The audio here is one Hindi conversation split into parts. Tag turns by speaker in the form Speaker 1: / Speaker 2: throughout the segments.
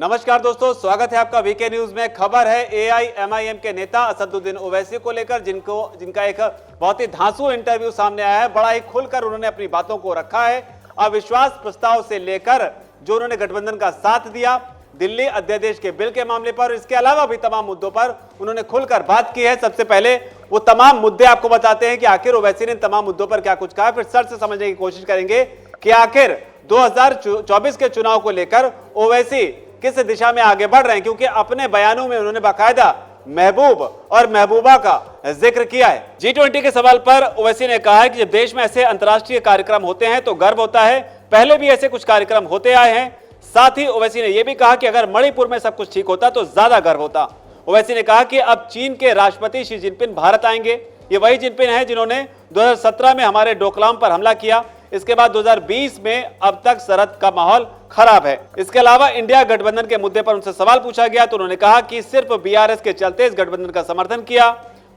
Speaker 1: नमस्कार दोस्तों, स्वागत है आपका वीके न्यूज में। खबर है एआईएमआईएम के नेता असदुद्दीन ओवैसी को लेकर, जिनका एक बहुत ही धांसू इंटरव्यू सामने आया है। बड़ा ही खुलकर उन्होंने अपनी बातों को रखा है। अविश्वास प्रस्ताव से लेकर जो उन्होंने गठबंधन का साथ दिया, दिल्ली अध्यादेश के बिल के मामले पर, इसके अलावा भी तमाम मुद्दों पर उन्होंने खुलकर बात की है। सबसे पहले वो तमाम मुद्दे आपको बताते हैं कि आखिर ओवैसी ने तमाम मुद्दों पर क्या कुछ कहा, फिर सर से समझने की कोशिश करेंगे कि आखिर 2024 के चुनाव को लेकर ओवैसी किस दिशा में आगे बढ़ रहे हैं, क्योंकि अपने बयानों में उन्होंने बाकायदा महबूब और महबूबा का जिक्र किया है। G20 के सवाल पर ओवैसी ने कहा है कि जब देश में ऐसे अंतर्राष्ट्रीय कार्यक्रम होते हैं तो गर्व होता है। पहले भी ऐसे कुछ कार्यक्रम होते आए हैं। साथ ही ओवैसी ने यह भी कहा कि अगर मणिपुर में सब कुछ ठीक होता तो ज्यादा गर्व होता। ओवैसी ने कहा कि अब चीन के राष्ट्रपति शी जिनपिंग भारत आएंगे। ये वही जिनपिंग है जिन्होंने 2017 में हमारे डोकलाम पर हमला किया। इसके बाद 2020 में अब तक सरहद का माहौल खराब है। इसके अलावा इंडिया गठबंधन के मुद्दे पर उनसे सवाल पूछा गया तो उन्होंने कहा कि सिर्फ बीआरएस के चलते इस गठबंधन का समर्थन किया,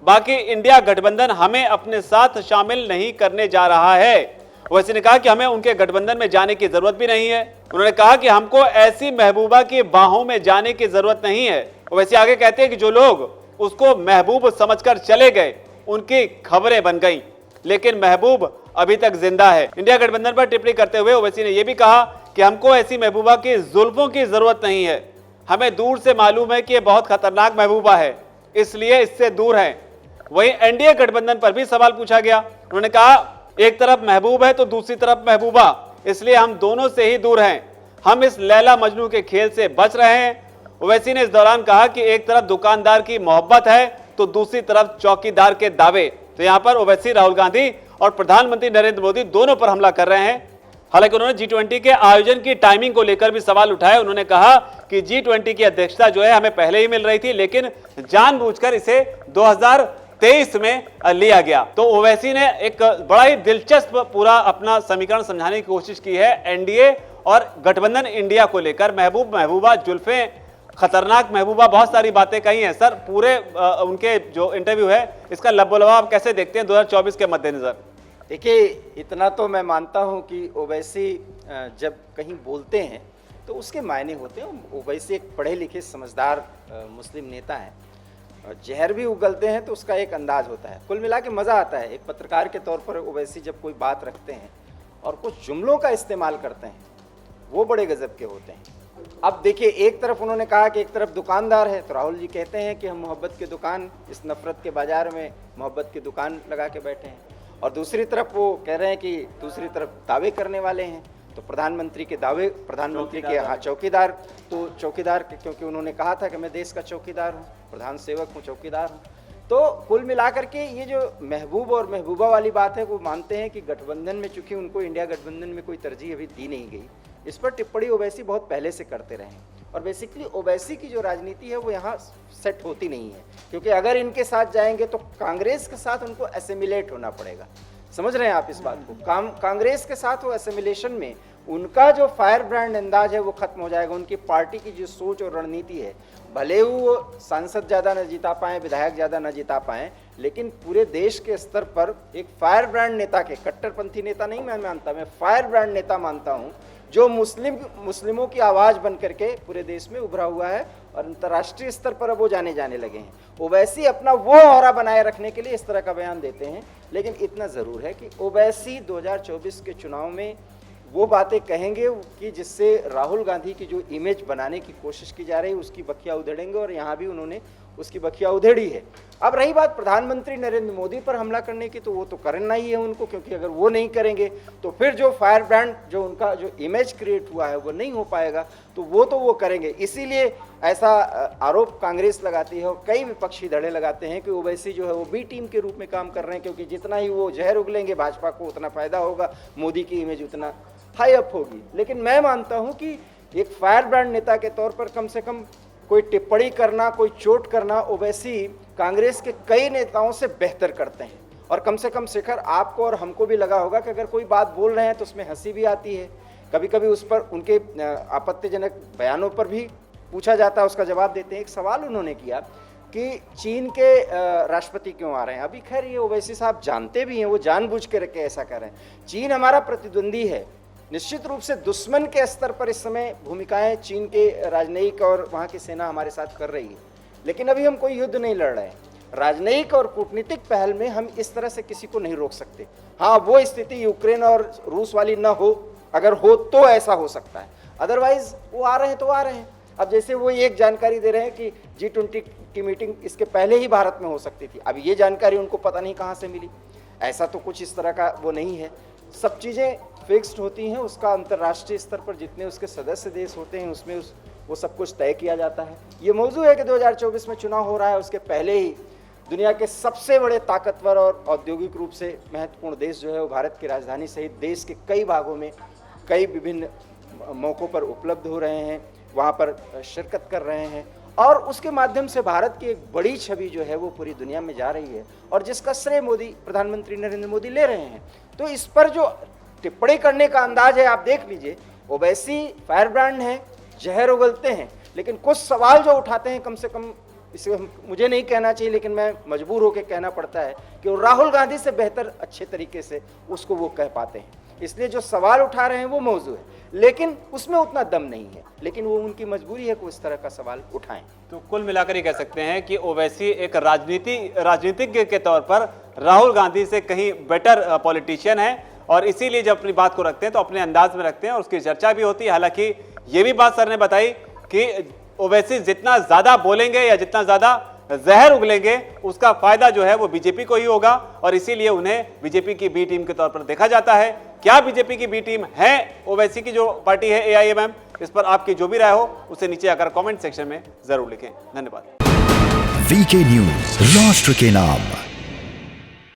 Speaker 1: बाकी इंडिया गठबंधन हमें अपने साथ शामिल नहीं करने जा रहा है। ओवैसी ने कहा कि हमें उनके गठबंधन में जाने की जरूरत भी नहीं है। उन्होंने कहा कि हमको ऐसी महबूबा की बाहों में जाने की जरूरत नहीं है। ओवैसी आगे कहते हैं कि जो लोग उसको महबूब समझकर चले गए उनकी खबरें बन गई, लेकिन महबूब अभी तक जिंदा है। इंडिया गठबंधन पर टिप्पणी करते हुए ओवैसी ने यह भी कहा कि हमको ऐसी महबूबा की जुल्फों की जरूरत नहीं है। हमें दूर से मालूम है कि यह बहुत खतरनाक महबूबा है, इसलिए इससे दूर है। वहीं एनडीए गठबंधन पर भी सवाल पूछा गया। उन्होंने कहा एक तरफ महबूब है तो दूसरी तरफ महबूबा, इसलिए हम दोनों से ही दूर हैं। हम इस लैला मजनू के खेल से बच रहे हैं। ओवैसी ने इस दौरान कहा कि एक तरफ दुकानदार की मोहब्बत है तो दूसरी तरफ चौकीदार के दावे। तो यहां पर ओवैसी राहुल गांधी और प्रधानमंत्री नरेंद्र मोदी दोनों पर हमला कर रहे हैं। हालांकि उन्होंने G20 के आयोजन की टाइमिंग को लेकर भी सवाल उठाए। उन्होंने कहा कि G20 की अध्यक्षता जो है हमें पहले ही मिल रही थी, लेकिन जानबूझकर इसे 2023 में लिया गया। तो ओवैसी ने एक बड़ा ही दिलचस्प पूरा अपना समीकरण समझाने की कोशिश की है एनडीए और गठबंधन इंडिया को लेकर। महबूब, महबूबा, जुल्फे, खतरनाक महबूबा, बहुत सारी बातें कही हैं। सर, पूरे उनके जो इंटरव्यू है इसका लबोलबाब कैसे देखते हैं 2024 के मद्देनजर?
Speaker 2: देखिए, इतना तो मैं मानता हूं कि ओवैसी जब कहीं बोलते हैं तो उसके मायने होते हैं। ओवैसी एक पढ़े लिखे समझदार मुस्लिम नेता हैं। जहर भी उगलते हैं तो उसका एक अंदाज होता है। कुल मिला के मज़ा आता है। एक पत्रकार के तौर पर ओवैसी जब कोई बात रखते हैं और कुछ जुमलों का इस्तेमाल करते हैं, वो बड़े गजब के होते हैं। अब देखिए, एक तरफ उन्होंने कहा कि एक तरफ दुकानदार है, तो राहुल जी कहते हैं कि हम मोहब्बत की दुकान, इस नफरत के बाजार में मोहब्बत की दुकान लगा के बैठे हैं। और दूसरी तरफ वो कह रहे हैं कि दूसरी तरफ दावे करने वाले हैं, तो प्रधानमंत्री के दावे, प्रधानमंत्री के हाँ चौकीदार, तो चौकीदार क्योंकि उन्होंने कहा था कि मैं देश का चौकीदार हूँ, प्रधान सेवक हूँ, चौकीदार हूँ। तो कुल मिलाकर के ये जो महबूब और महबूबा वाली बात है, वो मानते हैं कि गठबंधन में, चूंकि उनको इंडिया गठबंधन में कोई तरजीह अभी दी नहीं गई, इस पर टिप्पणी ओवैसी बहुत पहले से करते रहे हैं। और बेसिकली ओवैसी की जो राजनीति है वो यहाँ सेट होती नहीं है, क्योंकि अगर इनके साथ जाएंगे तो कांग्रेस के साथ उनको एसिमिलेट होना पड़ेगा। समझ रहे हैं आप इस बात को? कांग्रेस के साथ वो एसिमिलेशन में उनका जो फायर ब्रांड अंदाज है वो खत्म हो जाएगा। उनकी पार्टी की जो सोच और रणनीति है, भले वो सांसद ज़्यादा न जिता पाएँ, विधायक ज़्यादा न जिता पाएँ, लेकिन पूरे देश के स्तर पर एक फायर ब्रांड नेता के, कट्टरपंथी नेता नहीं मैं मानता, मैं फायर ब्रांड नेता मानता हूँ, जो मुस्लिमों की आवाज़ बन करके पूरे देश में उभरा हुआ है और अंतर्राष्ट्रीय स्तर पर अब वो जाने लगे हैं। ओवैसी अपना वो ऑरा बनाए रखने के लिए इस तरह का बयान देते हैं, लेकिन इतना ज़रूर है कि ओवैसी 2024 के चुनाव में वो बातें कहेंगे कि जिससे राहुल गांधी की जो इमेज बनाने की कोशिश की जा रही है उसकी बखिया उधेड़ेंगे, और यहाँ भी उन्होंने उसकी बखिया उधेड़ी है। अब रही बात प्रधानमंत्री नरेंद्र मोदी पर हमला करने की, तो वो तो करना ही है उनको, क्योंकि अगर वो नहीं करेंगे तो फिर जो फायर ब्रांड, जो उनका जो इमेज क्रिएट हुआ है वो नहीं हो पाएगा, तो वो करेंगे। इसीलिए ऐसा आरोप कांग्रेस लगाती है और कई विपक्षी धड़े लगाते हैं कि ओवैसी जो है वो बी टीम के रूप में काम कर रहे हैं, क्योंकि जितना ही वो जहर उगलेंगे भाजपा को उतना फायदा होगा, मोदी की इमेज उतना हाई अप होगी। लेकिन मैं मानता हूं कि एक फायर ब्रांड नेता के तौर पर कम से कम कोई टिप्पणी करना, कोई चोट करना, ओवैसी कांग्रेस के कई नेताओं से बेहतर करते हैं। और कम से कम शिखर, आपको और हमको भी लगा होगा कि अगर कोई बात बोल रहे हैं तो उसमें हंसी भी आती है, कभी कभी उस पर उनके आपत्तिजनक बयानों पर भी पूछा जाता है, उसका जवाब देते हैं। एक सवाल उन्होंने किया कि चीन के राष्ट्रपति क्यों आ रहे हैं। अभी खैर ये ओवैसी साहब जानते भी हैं, वो जानबूझ के ऐसा कर रहे हैं। चीन हमारा प्रतिद्वंदी है, निश्चित रूप से दुश्मन के स्तर पर इस समय भूमिकाएं चीन के राजनयिक और वहाँ की सेना हमारे साथ कर रही है, लेकिन अभी हम कोई युद्ध नहीं लड़ रहे हैं। राजनयिक और कूटनीतिक पहल में हम इस तरह से किसी को नहीं रोक सकते। हाँ, वो स्थिति यूक्रेन और रूस वाली न हो, अगर हो तो ऐसा हो सकता है, अदरवाइज वो आ रहे हैं तो आ रहे हैं। अब जैसे वो एक जानकारी दे रहे हैं कि G20 की मीटिंग इसके पहले ही भारत में हो सकती थी, अब ये जानकारी उनको पता नहीं कहाँ से मिली। ऐसा तो कुछ इस तरह का वो नहीं है, सब चीज़ें फिक्स्ड होती हैं। उसका अंतर्राष्ट्रीय स्तर पर जितने उसके सदस्य देश होते हैं उसमें वो सब कुछ तय किया जाता है। ये मौजू है कि 2024 में चुनाव हो रहा है, उसके पहले ही दुनिया के सबसे बड़े ताकतवर और औद्योगिक रूप से महत्वपूर्ण देश जो है वो भारत की राजधानी सहित देश के कई भागों में कई विभिन्न मौक़ों पर उपलब्ध हो रहे हैं, वहाँ पर शिरकत कर रहे हैं, और उसके माध्यम से भारत की एक बड़ी छवि जो है वो पूरी दुनिया में जा रही है, और जिसका श्रेय मोदी, प्रधानमंत्री नरेंद्र मोदी ले रहे हैं। तो इस पर जो टिप्पणी करने का अंदाज है, आप देख लीजिए, ओवैसी फायर ब्रांड हैं, जहर उगलते हैं, लेकिन कुछ सवाल जो उठाते हैं, कम से कम इसे मुझे नहीं कहना चाहिए लेकिन मैं मजबूर होकर कहना पड़ता है कि वो राहुल गांधी से बेहतर अच्छे तरीके से उसको वो कह पाते हैं। इसलिए जो सवाल उठा रहे हैं वो मौजू है, लेकिन उसमें उतना दम नहीं है, लेकिन वो उनकी मजबूरी है कि उस तरह का सवाल उठाएं।
Speaker 1: तो कुल मिलाकर ये कह सकते हैं कि ओवैसी एक राजनीतिज्ञ के तौर पर राहुल गांधी से कहीं बेटर पॉलिटिशियन है, और इसीलिए जब अपनी बात को रखते हैं तो अपने अंदाज में रखते हैं और उसकी चर्चा भी होती है। हालांकि ये भी बात सर ने बताई कि ओवैसी जितना ज्यादा बोलेंगे या जितना ज्यादा जहर उगलेंगे उसका फायदा जो है वो बीजेपी को ही होगा, और इसीलिए उन्हें बीजेपी की बी टीम के तौर पर देखा जाता है। क्या बीजेपी की बी टीम है ओवैसी की जो पार्टी है AIMM? इस पर आपकी जो भी राय हो उसे नीचे आकर कमेंट सेक्शन में जरूर लिखें। धन्यवाद।
Speaker 3: VK न्यूज, राष्ट्र के नाम।